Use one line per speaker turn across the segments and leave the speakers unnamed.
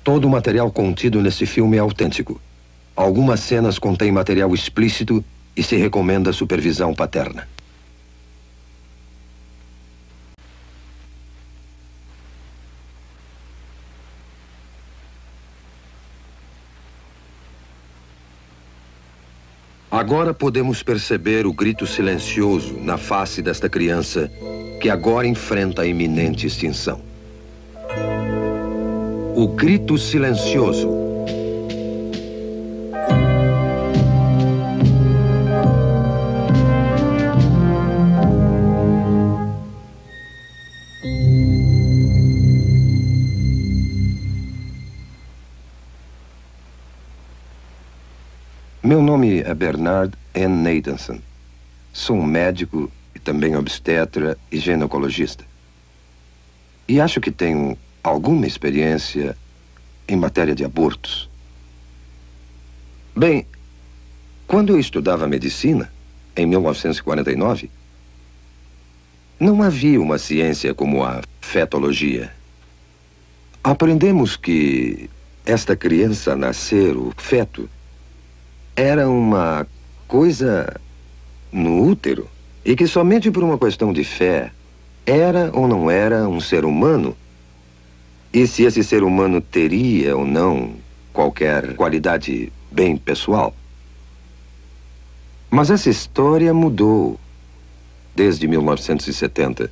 Todo o material contido nesse filme é autêntico. Algumas cenas contêm material explícito e se recomenda supervisão paterna. Agora podemos perceber o grito silencioso na face desta criança que agora enfrenta a iminente extinção. O grito silencioso. Meu nome é Bernard N. Nathanson. Sou um médico e também obstetra e ginecologista. E acho que tenho alguma experiência em matéria de abortos. Bem, quando eu estudava medicina, em 1949, não havia uma ciência como a fetologia. Aprendemos que esta criança a nascer, o feto, era uma coisa no útero e que somente por uma questão de fé era ou não era um ser humano e se esse ser humano teria ou não qualquer qualidade bem pessoal. Mas essa história mudou desde 1970.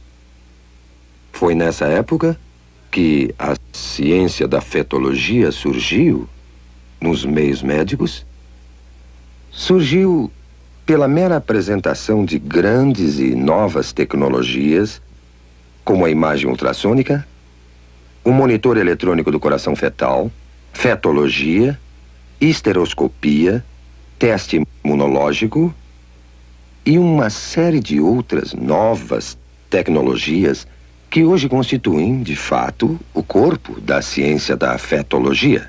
Foi nessa época que a ciência da fetologia surgiu nos meios médicos. Surgiu pela mera apresentação de grandes e novas tecnologias, como a imagem ultrassônica, o monitor eletrônico do coração fetal, fetologia, histeroscopia, teste imunológico e uma série de outras novas tecnologias que hoje constituem, de fato, o corpo da ciência da fetologia.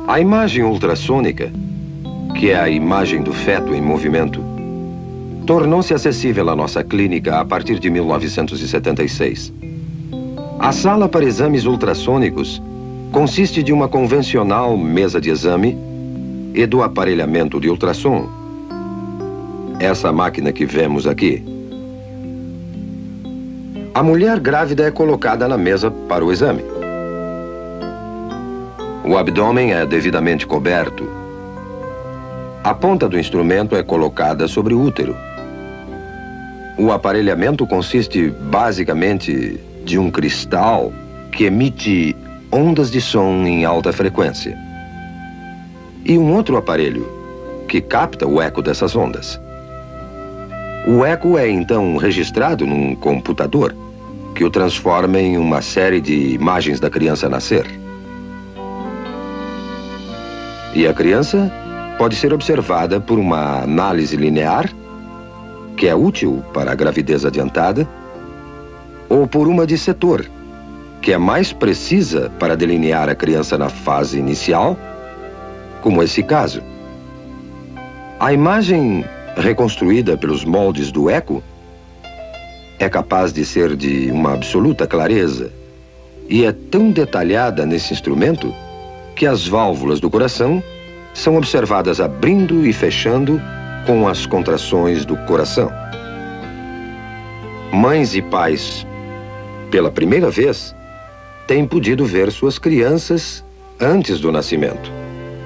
A imagem ultrassônica, que é a imagem do feto em movimento, tornou-se acessível à nossa clínica a partir de 1976. A sala para exames ultrassônicos consiste de uma convencional mesa de exame e do aparelhamento de ultrassom. Essa máquina que vemos aqui. A mulher grávida é colocada na mesa para o exame. O abdômen é devidamente coberto. A ponta do instrumento é colocada sobre o útero. O aparelhamento consiste basicamente de um cristal que emite ondas de som em alta frequência. E um outro aparelho que capta o eco dessas ondas. O eco é então registrado num computador que o transforma em uma série de imagens da criança nascer. E a criança pode ser observada por uma análise linear, que é útil para a gravidez adiantada, ou por uma de setor, que é mais precisa para delinear a criança na fase inicial, como esse caso. A imagem reconstruída pelos moldes do eco é capaz de ser de uma absoluta clareza e é tão detalhada nesse instrumento que as válvulas do coração são observadas abrindo e fechando com as contrações do coração. Mães e pais, pela primeira vez, têm podido ver suas crianças antes do nascimento,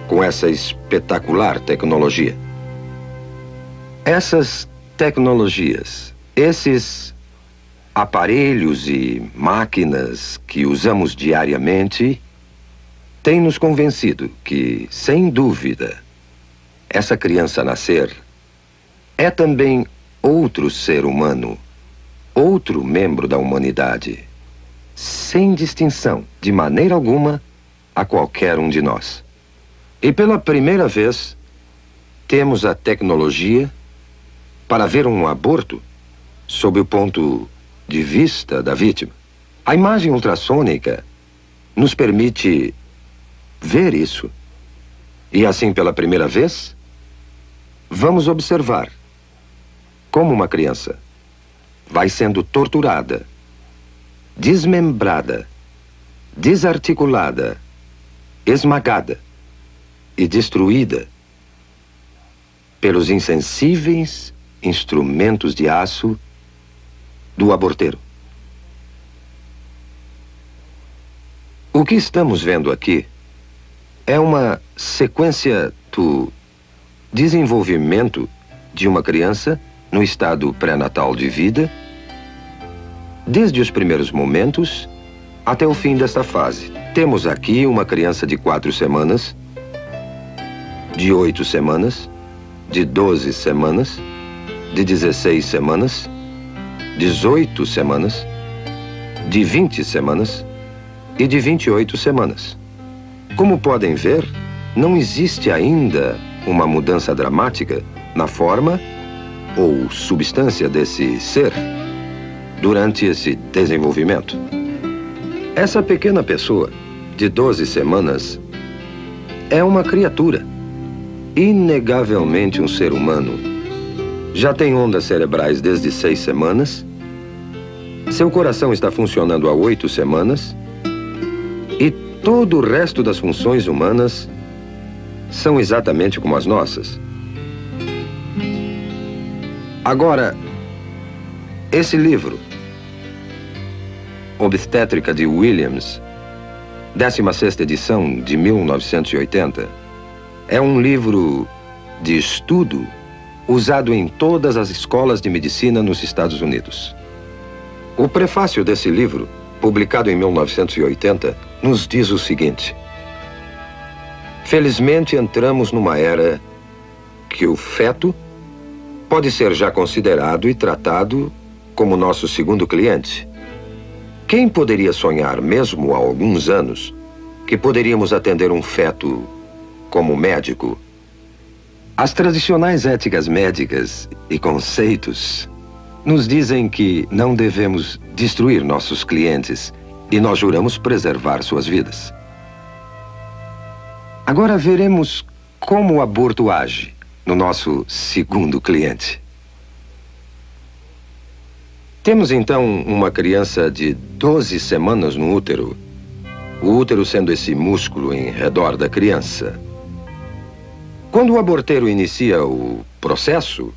com essa espetacular tecnologia. Essas tecnologias, esses aparelhos e máquinas que usamos diariamente, têm nos convencido que, sem dúvida, essa criança a nascer é também outro ser humano, outro membro da humanidade, sem distinção, de maneira alguma, a qualquer um de nós. E pela primeira vez, temos a tecnologia para ver um aborto sob o ponto de vista da vítima. A imagem ultrassônica nos permite ver isso. E assim, pela primeira vez, vamos observar como uma criança vai sendo torturada, desmembrada, desarticulada esmagada e destruída pelos insensíveis instrumentos de aço do aborteiro. O que estamos vendo aqui é uma sequência do desenvolvimento de uma criança no estado pré-natal de vida, desde os primeiros momentos até o fim desta fase. Temos aqui uma criança de 4 semanas, de 8 semanas, de 12 semanas, de 16 semanas, 18 semanas, de 20 semanas e de 28 semanas. Como podem ver, não existe ainda uma mudança dramática na forma ou substância desse ser durante esse desenvolvimento. Essa pequena pessoa, de 12 semanas, é uma criatura, inegavelmente um ser humano. Já tem ondas cerebrais desde 6 semanas, seu coração está funcionando há 8 semanas, e todo o resto das funções humanas são exatamente como as nossas. Agora, esse livro, Obstétrica de Williams, 16ª edição de 1980, é um livro de estudo usado em todas as escolas de medicina nos Estados Unidos. O prefácio desse livro, publicado em 1980, nos diz o seguinte: felizmente entramos numa era que o feto pode ser já considerado e tratado como nosso segundo cliente. Quem poderia sonhar, mesmo há alguns anos, que poderíamos atender um feto como médico? As tradicionais éticas médicas e conceitos nos dizem que não devemos destruir nossos clientes e nós juramos preservar suas vidas. Agora veremos como o aborto age no nosso segundo cliente. Temos então uma criança de 12 semanas no útero, o útero sendo esse músculo em redor da criança. Quando o aborteiro inicia o processo,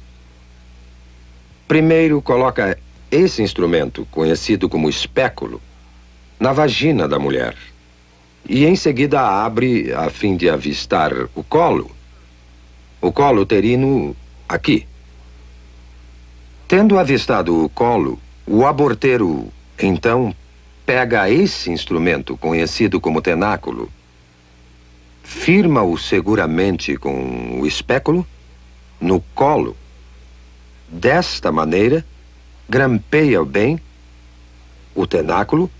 primeiro coloca esse instrumento, conhecido como espéculo, na vagina da mulher. E em seguida abre a fim de avistar o colo uterino aqui. Tendo avistado o colo, o aborteiro, então, pega esse instrumento, conhecido como tenáculo, firma-o seguramente com o espéculo no colo. Desta maneira, grampeia bem o tenáculo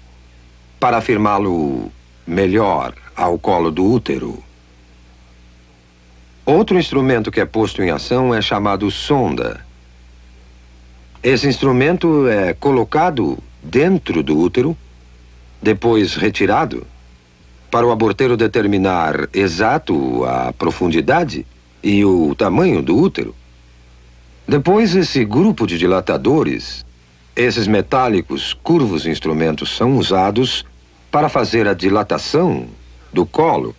para firmá-lo melhor ao colo do útero. Outro instrumento que é posto em ação é chamado sonda. Esse instrumento é colocado dentro do útero, depois retirado, para o aborteiro determinar exato a profundidade e o tamanho do útero. Depois, esse grupo de dilatadores, esses metálicos, curvos instrumentos, são usados para fazer a dilatação do colo,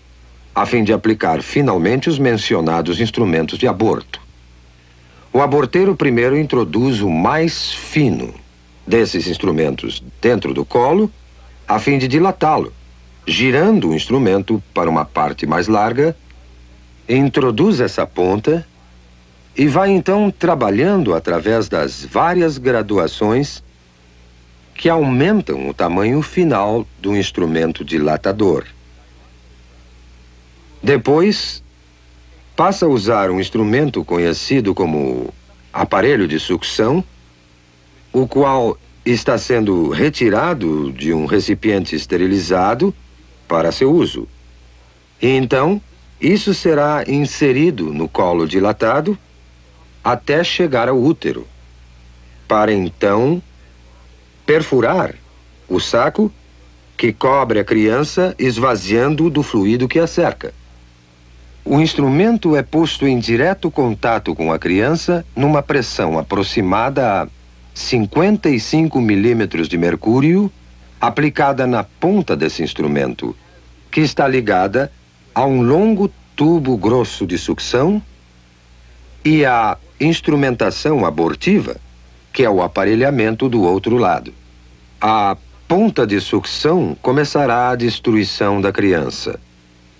a fim de aplicar finalmente os mencionados instrumentos de aborto. O aborteiro primeiro introduz o mais fino desses instrumentos dentro do colo, a fim de dilatá-lo, girando o instrumento para uma parte mais larga, introduz essa ponta e vai então trabalhando através das várias graduações que aumentam o tamanho final do instrumento dilatador. Depois, passa a usar um instrumento conhecido como aparelho de sucção, o qual está sendo retirado de um recipiente esterilizado para seu uso. E então, isso será inserido no colo dilatado até chegar ao útero, para então perfurar o saco que cobre a criança, esvaziando do fluido que a cerca. O instrumento é posto em direto contato com a criança numa pressão aproximada a 55 milímetros de mercúrio aplicada na ponta desse instrumento que está ligada a um longo tubo grosso de sucção e a instrumentação abortiva, que é o aparelhamento do outro lado. A ponta de sucção começará a destruição da criança.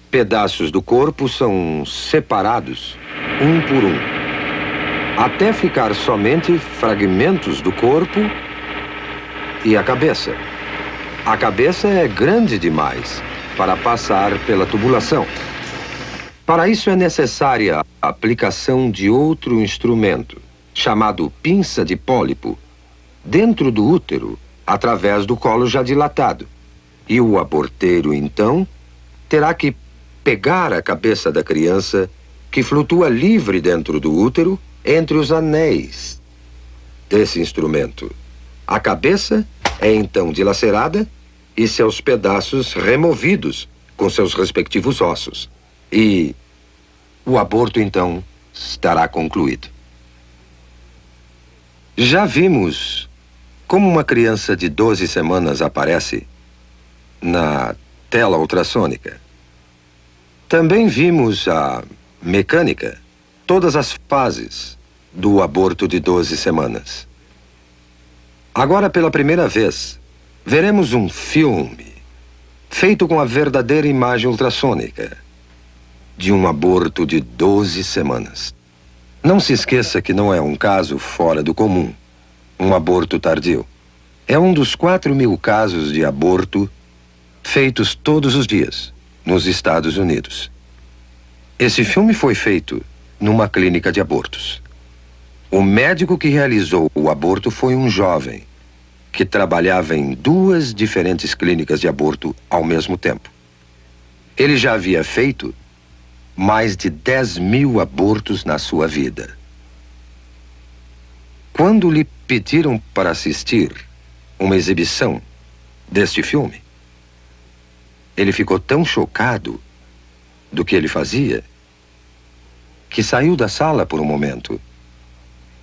Pedaços do corpo são separados, um por um, até ficar somente fragmentos do corpo e a cabeça. A cabeça é grande demais para passar pela tubulação. Para isso é necessária a aplicação de outro instrumento, chamado pinça de pólipo, dentro do útero, através do colo já dilatado. E o aborteiro, então, terá que pegar a cabeça da criança, que flutua livre dentro do útero, entre os anéis desse instrumento. A cabeça é então dilacerada e seus pedaços removidos com seus respectivos ossos. E o aborto, então, estará concluído. Já vimos como uma criança de 12 semanas aparece na tela ultrassônica. Também vimos a mecânica, todas as fases do aborto de 12 semanas. Agora, pela primeira vez, veremos um filme feito com a verdadeira imagem ultrassônica de um aborto de 12 semanas. Não se esqueça que não é um caso fora do comum, um aborto tardio. É um dos 4.000 casos de aborto feitos todos os dias nos Estados Unidos. Esse filme foi feito numa clínica de abortos. O médico que realizou o aborto foi um jovem que trabalhava em 2 diferentes clínicas de aborto ao mesmo tempo. Ele já havia feito mais de 10.000 abortos na sua vida. Quando lhe pediram para assistir uma exibição deste filme, ele ficou tão chocado do que ele fazia que saiu da sala por um momento.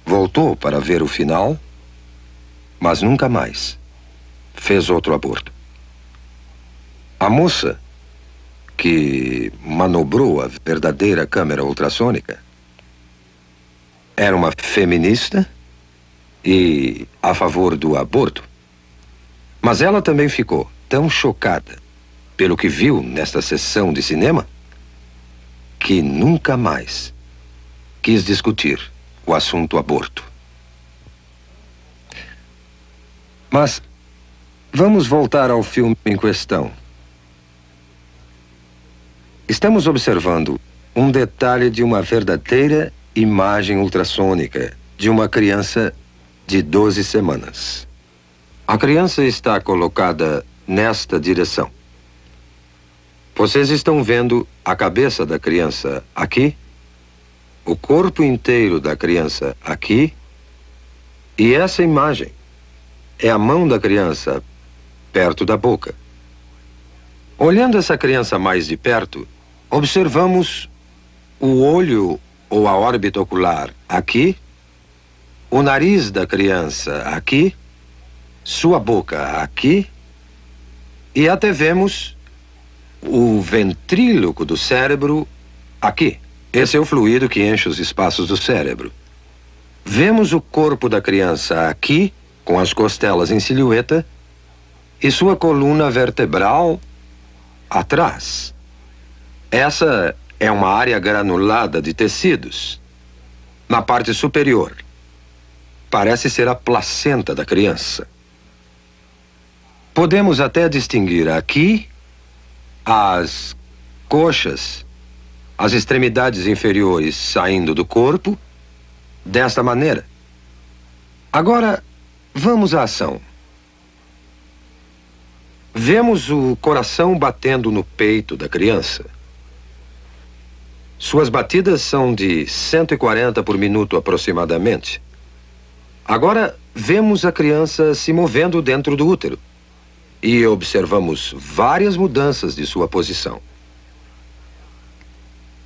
Voltou para ver o final, mas nunca mais fez outro aborto. A moça que manobrou a verdadeira câmera ultrassônica era uma feminista e a favor do aborto. Mas ela também ficou tão chocada pelo que viu nesta sessão de cinema que nunca mais quis discutir o assunto aborto. Mas vamos voltar ao filme em questão. Estamos observando um detalhe de uma verdadeira imagem ultrassônica de uma criança de 12 semanas. A criança está colocada nesta direção. Vocês estão vendo a cabeça da criança aqui, o corpo inteiro da criança aqui, e essa imagem é a mão da criança perto da boca. Olhando essa criança mais de perto, observamos o olho ou a órbita ocular aqui, o nariz da criança aqui, sua boca aqui, e até vemos o ventríloco do cérebro aqui. Esse é o fluido que enche os espaços do cérebro. Vemos o corpo da criança aqui, com as costelas em silhueta, e sua coluna vertebral atrás. Essa é uma área granulada de tecidos. Na parte superior, parece ser a placenta da criança. Podemos até distinguir aqui as coxas, as extremidades inferiores saindo do corpo, desta maneira. Agora, vamos à ação. Vemos o coração batendo no peito da criança. Suas batidas são de 140 por minuto aproximadamente. Agora, vemos a criança se movendo dentro do útero e observamos várias mudanças de sua posição.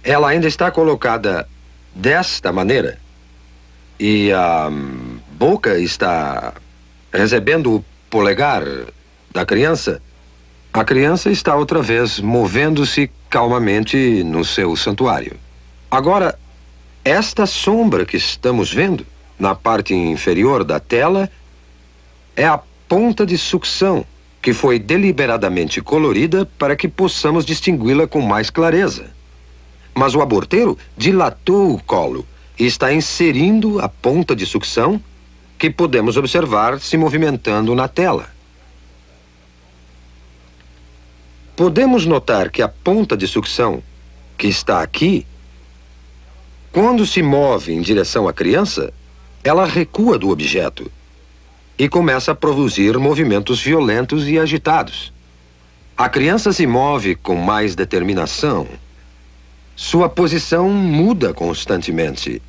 Ela ainda está colocada desta maneira e a boca está recebendo o polegar da criança A criança está outra vez movendo-se calmamente no seu santuário. Agora, esta sombra que estamos vendo na parte inferior da tela é a ponta de sucção, que foi deliberadamente colorida para que possamos distingui-la com mais clareza. Mas o aborteiro dilatou o colo e está inserindo a ponta de sucção que podemos observar se movimentando na tela. Podemos notar que a ponta de sucção, que está aqui, quando se move em direção à criança, ela recua do objeto e começa a produzir movimentos violentos e agitados. A criança se move com mais determinação. Sua posição muda constantemente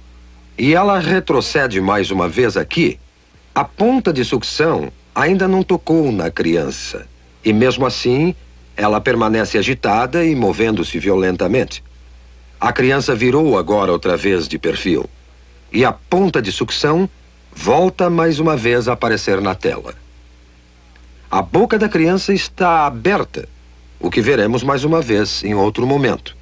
e ela retrocede mais uma vez aqui. A ponta de sucção ainda não tocou na criança e mesmo assim ela permanece agitada e movendo-se violentamente. A criança virou agora outra vez de perfil e a ponta de sucção volta mais uma vez a aparecer na tela. A boca da criança está aberta, o que veremos mais uma vez em outro momento.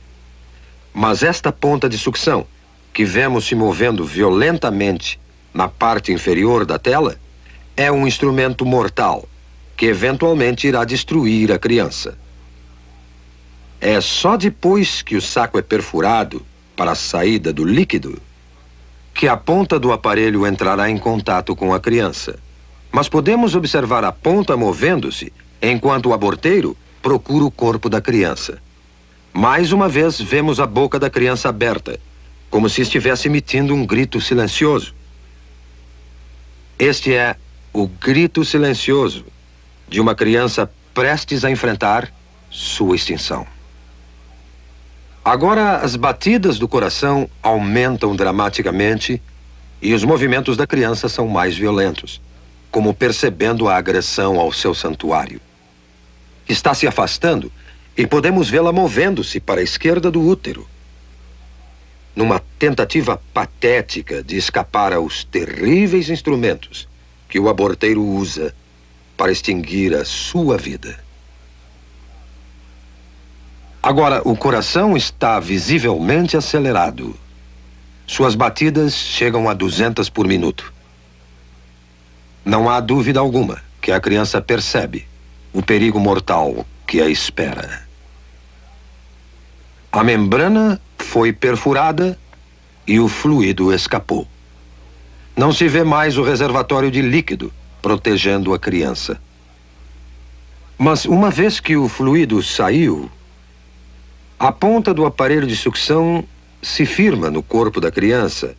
Mas esta ponta de sucção, que vemos se movendo violentamente na parte inferior da tela, é um instrumento mortal, que eventualmente irá destruir a criança. É só depois que o saco é perfurado para a saída do líquido que a ponta do aparelho entrará em contato com a criança. Mas podemos observar a ponta movendo-se enquanto o aborteiro procura o corpo da criança. Mais uma vez vemos a boca da criança aberta, como se estivesse emitindo um grito silencioso. Este é o grito silencioso de uma criança prestes a enfrentar sua extinção. Agora as batidas do coração aumentam dramaticamente e os movimentos da criança são mais violentos, como percebendo a agressão ao seu santuário. Está se afastando e podemos vê-la movendo-se para a esquerda do útero, numa tentativa patética de escapar aos terríveis instrumentos que o aborteiro usa para extinguir a sua vida. Agora, o coração está visivelmente acelerado. Suas batidas chegam a 200 por minuto. Não há dúvida alguma que a criança percebe o perigo mortal que a espera. A membrana foi perfurada e o fluido escapou. Não se vê mais o reservatório de líquido protegendo a criança. Mas uma vez que o fluido saiu, a ponta do aparelho de sucção se firma no corpo da criança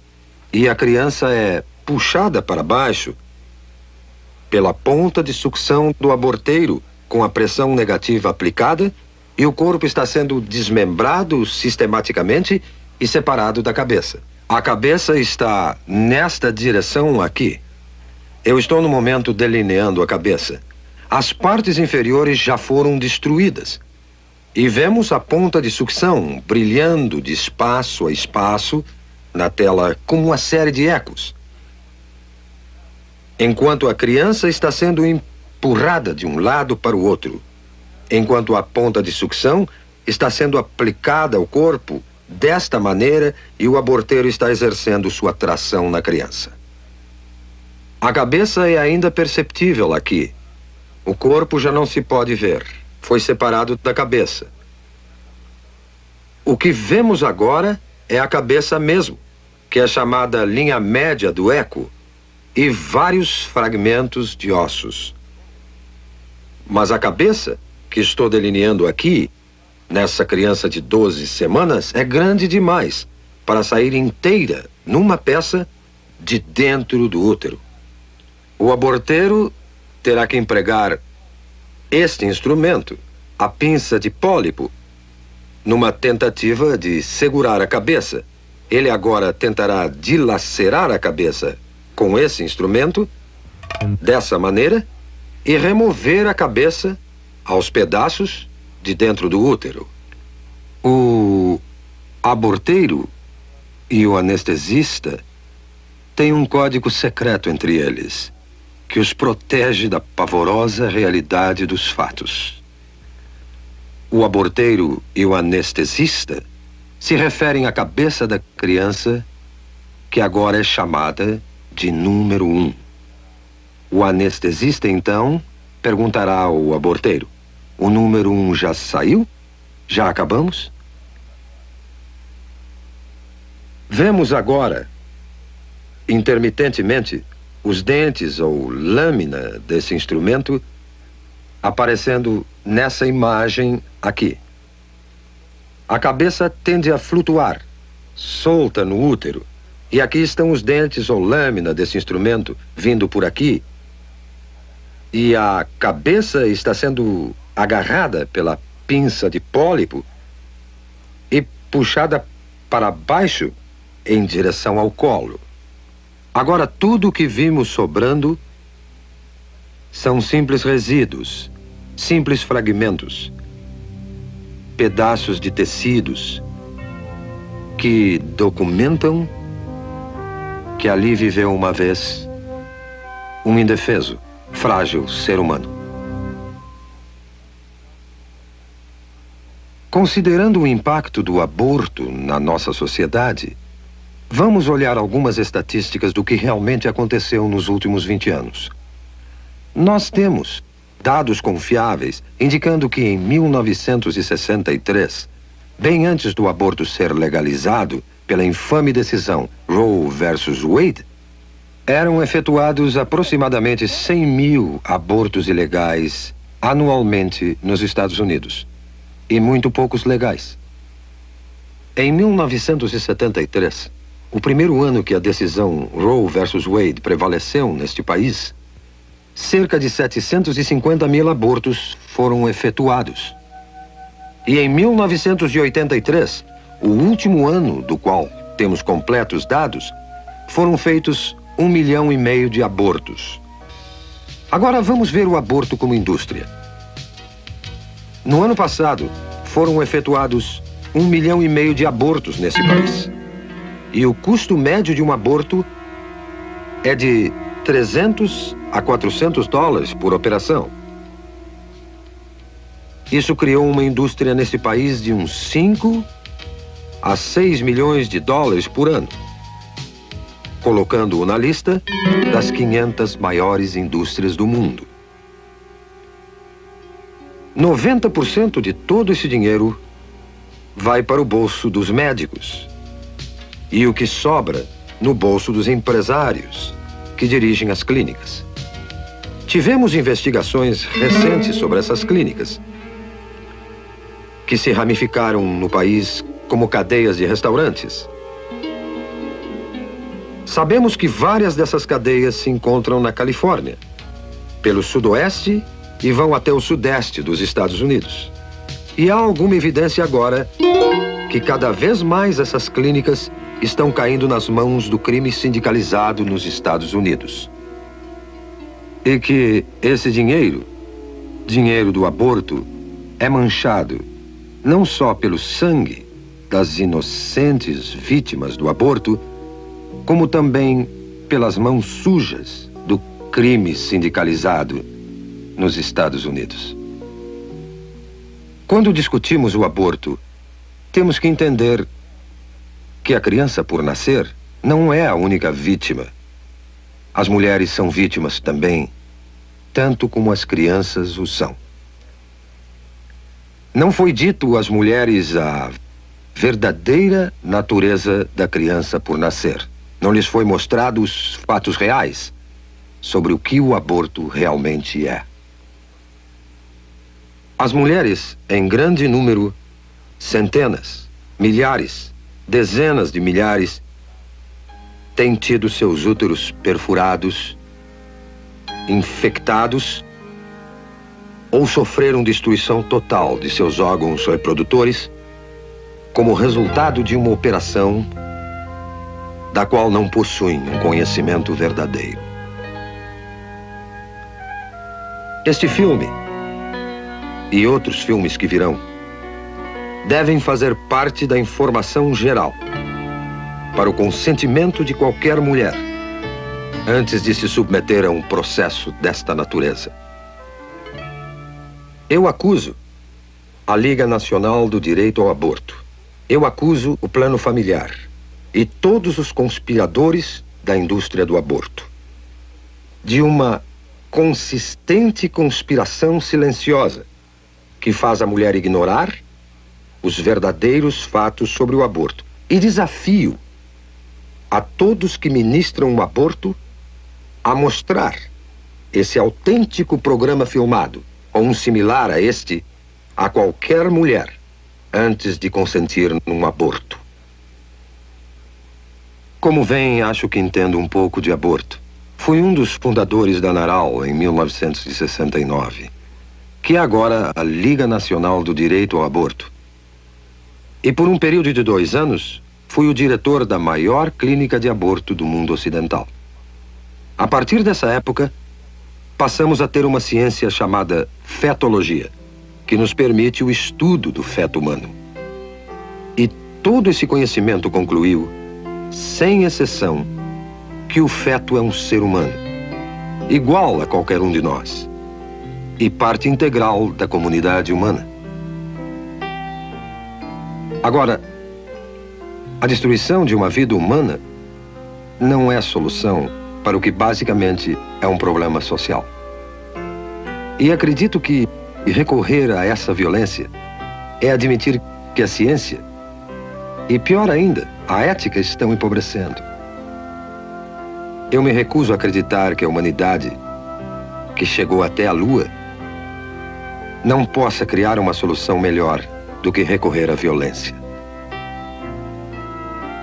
e a criança é puxada para baixo pela ponta de sucção do aborteiro com a pressão negativa aplicada e o corpo está sendo desmembrado sistematicamente e separado da cabeça. A cabeça está nesta direção aqui. Eu estou no momento delineando a cabeça. As partes inferiores já foram destruídas. E vemos a ponta de sucção brilhando de espaço a espaço na tela como uma série de ecos. Enquanto a criança está sendo empurrada de um lado para o outro, enquanto a ponta de sucção está sendo aplicada ao corpo desta maneira e o aborteiro está exercendo sua tração na criança. A cabeça é ainda perceptível aqui. O corpo já não se pode ver. Foi separado da cabeça. O que vemos agora é a cabeça mesmo, que é chamada linha média do eco, e vários fragmentos de ossos. Mas a cabeça, que estou delineando aqui, nessa criança de 12 semanas, é grande demais para sair inteira numa peça de dentro do útero. O aborteiro terá que empregar este instrumento, a pinça de pólipo, numa tentativa de segurar a cabeça. Ele agora tentará dilacerar a cabeça com esse instrumento, dessa maneira, e remover a cabeça aos pedaços de dentro do útero. O aborteiro e o anestesista têm um código secreto entre eles, que os protege da pavorosa realidade dos fatos. o aborteiro e o anestesista se referem à cabeça da criança, que agora é chamada de número 1. O anestesista, então, perguntará ao aborteiro: o número 1 já saiu? Já acabamos? Vemos agora, intermitentemente, os dentes ou lâmina desse instrumento aparecendo nessa imagem aqui. A cabeça tende a flutuar, solta no útero, e aqui estão os dentes ou lâmina desse instrumento vindo por aqui, e a cabeça está sendo agarrada pela pinça de pólipo e puxada para baixo em direção ao colo. Agora, tudo o que vimos sobrando são simples resíduos, simples fragmentos, pedaços de tecidos que documentam que ali viveu uma vez um indefeso, frágil ser humano. Considerando o impacto do aborto na nossa sociedade, vamos olhar algumas estatísticas do que realmente aconteceu nos últimos 20 anos. Nós temos dados confiáveis indicando que em 1963, bem antes do aborto ser legalizado pela infame decisão Roe versus Wade, eram efetuados aproximadamente 100 mil abortos ilegais anualmente nos Estados Unidos, e muito poucos legais. Em 1973, o primeiro ano que a decisão Roe versus Wade prevaleceu neste país, cerca de 750 mil abortos foram efetuados. E em 1983, o último ano do qual temos completos dados, foram feitos 1,5 milhão de abortos. Agora vamos ver o aborto como indústria. No ano passado, foram efetuados 1,5 milhão de abortos nesse país. E o custo médio de um aborto é de 300 a 400 dólares por operação. Isso criou uma indústria nesse país de uns 5 a 6 milhões de dólares por ano, colocando-o na lista das 500 maiores indústrias do mundo. 90% de todo esse dinheiro vai para o bolso dos médicos e o que sobra no bolso dos empresários que dirigem as clínicas. Tivemos investigações recentes sobre essas clínicas, que se ramificaram no país como cadeias de restaurantes. Sabemos que várias dessas cadeias se encontram na Califórnia, pelo sudoeste e vão até o sudeste dos Estados Unidos. E há alguma evidência agora que cada vez mais essas clínicas estão caindo nas mãos do crime sindicalizado nos Estados Unidos. E que esse dinheiro do aborto, é manchado não só pelo sangue das inocentes vítimas do aborto, como também pelas mãos sujas do crime sindicalizado nos Estados Unidos. Quando discutimos o aborto, temos que entender que a criança por nascer não é a única vítima. As mulheres são vítimas também, tanto como as crianças o são. Não foi dito às mulheres a verdadeira natureza da criança por nascer. Não lhes foi mostrado os fatos reais sobre o que o aborto realmente é. As mulheres, em grande número, centenas, milhares, dezenas de milhares, têm tido seus úteros perfurados, infectados ou sofreram destruição total de seus órgãos reprodutores como resultado de uma operação da qual não possuem um conhecimento verdadeiro. Este filme e outros filmes que virão devem fazer parte da informação geral para o consentimento de qualquer mulher antes de se submeter a um processo desta natureza. Eu acuso a Liga Nacional do Direito ao Aborto. Eu acuso o plano familiar e todos os conspiradores da indústria do aborto de uma consistente conspiração silenciosa que faz a mulher ignorar os verdadeiros fatos sobre o aborto. E desafio a todos que ministram o aborto a mostrar esse autêntico programa filmado, ou um similar a este, a qualquer mulher antes de consentir num aborto. Como veem, acho que entendo um pouco de aborto. Fui um dos fundadores da NARAL em 1969, que é agora a Liga Nacional do Direito ao Aborto. E por um período de 2 anos, fui o diretor da maior clínica de aborto do mundo ocidental. A partir dessa época, passamos a ter uma ciência chamada fetologia, que nos permite o estudo do feto humano. E todo esse conhecimento concluiu, sem exceção, que o feto é um ser humano, igual a qualquer um de nós, e parte integral da comunidade humana. Agora, a destruição de uma vida humana não é solução para o que basicamente é um problema social. E acredito que recorrer a essa violência é admitir que a ciência, e pior ainda, a ética estão empobrecendo. Eu me recuso a acreditar que a humanidade, que chegou até a Lua, não possa criar uma solução melhor do que recorrer à violência.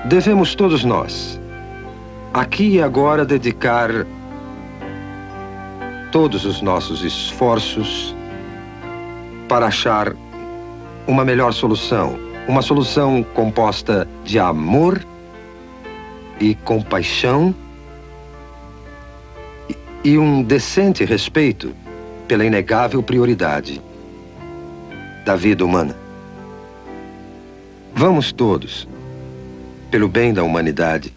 Devemos todos nós, aqui e agora, dedicar todos os nossos esforços para achar uma melhor solução. Uma solução composta de amor e compaixão e um decente respeito pela inegável prioridade da vida humana. Vamos todos, pelo bem da humanidade,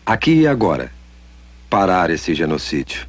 aqui e agora, parar esse genocídio.